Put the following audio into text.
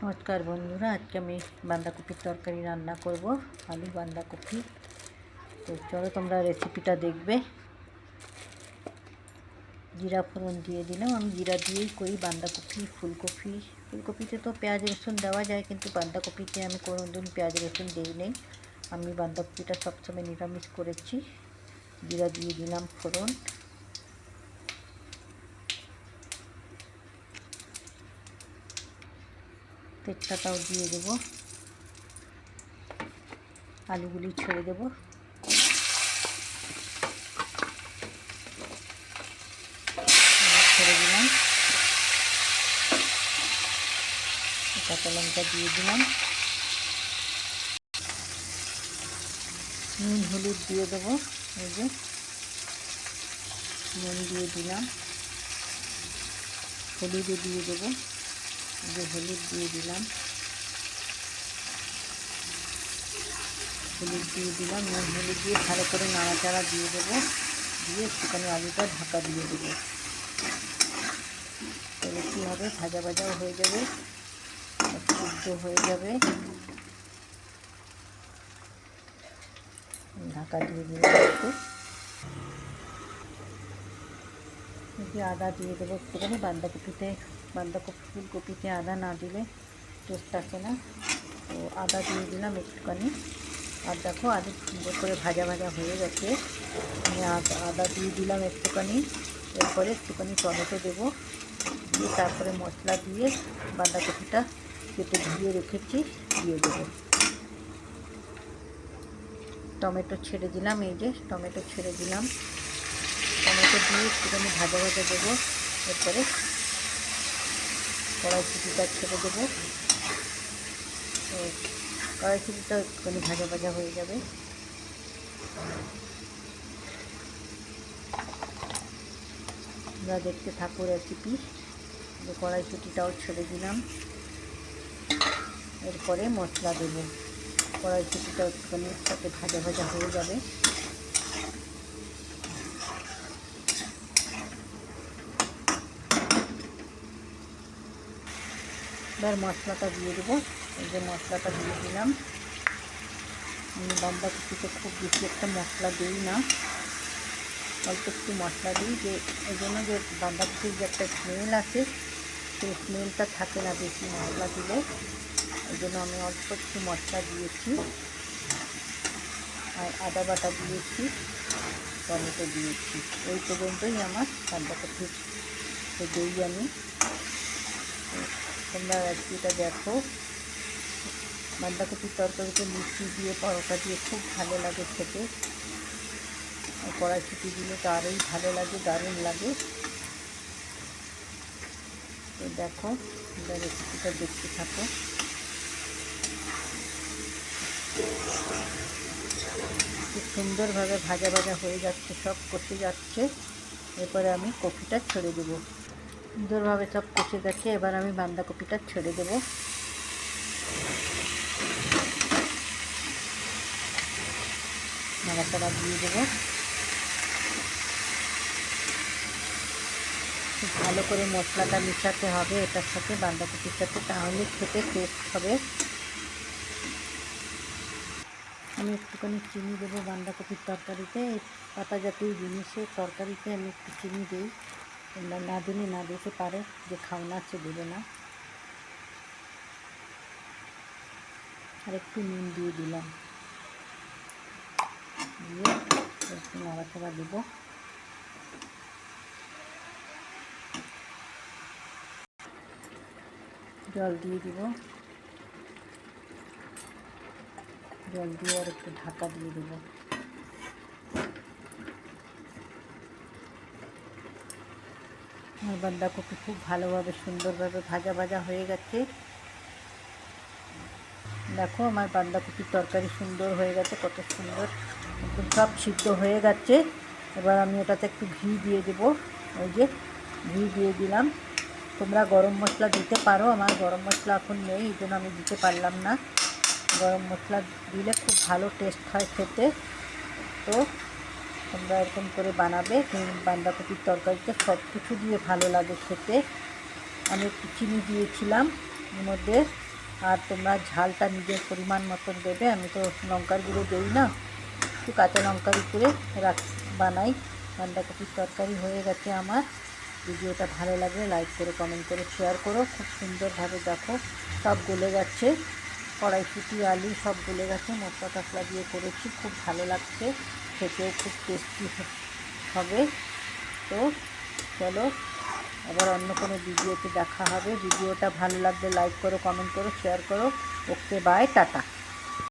নমস্কার বন্ধুরা, আজকে আমি বাঁধাকপির তরকারি রান্না করব, আলু বাঁধাকপি। তো চলো তোমরা রেসিপিটা দেখবে। জিরা ফোড়ন দিয়ে দিলাম। আমি জিরা দিয়েই করি বাঁধাকপি, ফুলকপিতে তো পেঁয়াজ রসুন দেওয়া যায়, কিন্তু বাঁধাকপিতে আমি কোনোদিন পেঁয়াজ রসুন দিই নেই। আমি বাঁধাকপিটা সবসময় নিরামিষ করেছি। জিরা দিয়ে দিলাম ফোড়ন, তেজপাতাও দিয়ে দেবো, আলুগুলি ছেড়ে দেবো, ছেড়ে দিলাম, কাঁচা লঙ্কা দিয়ে দিলাম, নুন হলুদ দিয়ে দেবো। এই যে নুন দিয়ে দিলাম, হলুদও দিয়ে দেবো, যে হলুদ দিয়ে দিলাম, নুন হলুদ দিয়ে ভালো করে নাড়াচাড়া দিয়ে দেবো, দিয়ে একটুখানি আলুটা ঢাকা দিয়ে দেবো। তাহলে কী হবে, ভাজা ভাজাও হয়ে যাবে, সিদ্ধ হয়ে যাবে। ঢাকা দিয়ে দেবো একটু, আদা দিয়ে দেবো একটুখানি। ফুলকপিতে আদা না দিলে টেস্ট আসে না, তো আদা দিয়ে দিলাম একটুখানি। আর দেখো আলু সুন্দর করে ভাজা ভাজা হয়ে গেছে, আমি আদা দিয়ে দিলাম একটুখানি। এরপরে একটুখানি টমেটো দেবো, দিয়ে তারপরে মশলা দিয়ে বাঁধাকপিটা কেটে ধুয়ে রেখেছি দিয়ে দেবো। টমেটো ছেড়ে দিলাম, এই যে টমেটো ছেড়ে দিলাম, টমেটো দিয়ে একটুখানি ভাজা ভাজা দেবো। এরপরে কড়াইশুঁটিটা ছেড়ে দেবো, তো কড়াইশুঁটিটা একটুখানি ভাজা ভাজা হয়ে যাবে। আমরা দেখতে থাকো রেসিপি। কড়াইশুঁটিটাও ছেড়ে দিলাম, এরপরে মশলা দেবো। কড়াইশুঁটিটাও একটুখানি সাথে ভাজা ভাজা হয়ে যাবে। এবার মশলাটা দিয়ে দেবো। এই যে মশলাটা দিয়ে দিলাম। আমি বাঁধাকপিতে খুব বেশি একটা মশলা দিই না, অল্প একটু মশলা দিই, যে এই জন্য যে বাঁধাকপির যে একটা স্মেল আছে, সেই স্মেলটা থাকে না বেশি মশলা দিলে। এই জন্য আমি অল্প একটু মশলা দিয়েছি, আর আদা বাটা দিয়েছি, টমেটো দিয়েছি। এই পর্যন্তই আমার বাঁধাকপির দিই আমি। তোমরা রেসিপিটা দেখো। বাঁধাকপির তরকারিতে মিষ্টি দিয়ে পরোটা দিয়ে খুব ভালো লাগে খেতে, কড়াইশুঁটি দিলে তো আরোই ভালো লাগে, দারুণ লাগে। তো দেখো, তোমরা রেসিপিটা দেখতে থাকো। খুব সুন্দরভাবে ভাজা ভাজা হয়ে যাচ্ছে, সব কষে যাচ্ছে। এরপরে আমি কপিটা ছেড়ে দেবো। সুন্দরভাবে সব কষে গেছে, এবার আমি বাঁধাকপিটা ছেড়ে দেবো। নাড়াচাড়া দিয়ে দেবো, খুব ভালো করে মশলাটা মিশাতে হবে এটার সাথে, বাঁধাকপির সাথে, তাহলে খেতে টেস্ট হবে। আমি একটুখানি চিনি দেবো বাঁধাকপির তরকারিতে। পাতা জাতীয় জিনিসের তরকারিতে আমি একটু চিনি দিই, তোমরা না দিলে না দিতে পারো, যে খাও না সে দেবে না। আর একটু নুন দিয়ে দিলাম, দিয়ে একটু নাড়াচাড়া দেবো। জল দিয়ে দিব, জল দিয়ে আর একটু ঢাকা দিয়ে দেবো। আমার বাঁধাকপি খুব ভালোভাবে সুন্দরভাবে ভাজা ভাজা হয়ে গেছে। দেখো আমার বাঁধাকপির তরকারি সুন্দর হয়ে গেছে, কত সুন্দর, একদম সব সিদ্ধ হয়ে গেছে। এবার আমি ওটাতে একটু ঘি দিয়ে দেবো। ওই যে ঘি দিয়ে দিলাম। তোমরা গরম মশলা দিতে পারো, আমার গরম মশলা এখন নেই, এই জন্য আমি দিতে পারলাম না। গরম মশলা দিলে খুব ভালো টেস্ট হয় খেতে। তো তোমরা এরকম করে বানাবে, বাঁধাকপির তরকারিতে সব কিছু দিয়ে ভালো লাগে খেতে। আমি একটু চিনি দিয়েছিলাম এর মধ্যে, আর তোমরা ঝালটা নিজের পরিমাণ মতন দেবে। আমি তো লঙ্কার গুঁড়ো দিই না, একটু কাঁচা লঙ্কার উপরে বানাই। বাঁধাকপির তরকারি হয়ে গেছে আমার। ভিডিওটা ভালো লাগলে লাইক করো, কমেন্ট করো, শেয়ার করো। খুব সুন্দরভাবে দেখো সব গলে গেছে, কড়াইশুঁটি আলু সব গলে গেছে। মশলা টশলা দিয়ে করেছি, খুব ভালো লাগছে, খেতেও খুব টেস্টি হবে। তো চলো আবার অন্য কোনো ভিডিওতে দেখা হবে। ভিডিওটা ভালো লাগলে লাইক করো, কমেন্ট করো, শেয়ার করো। ওকে, বাই, টাটা।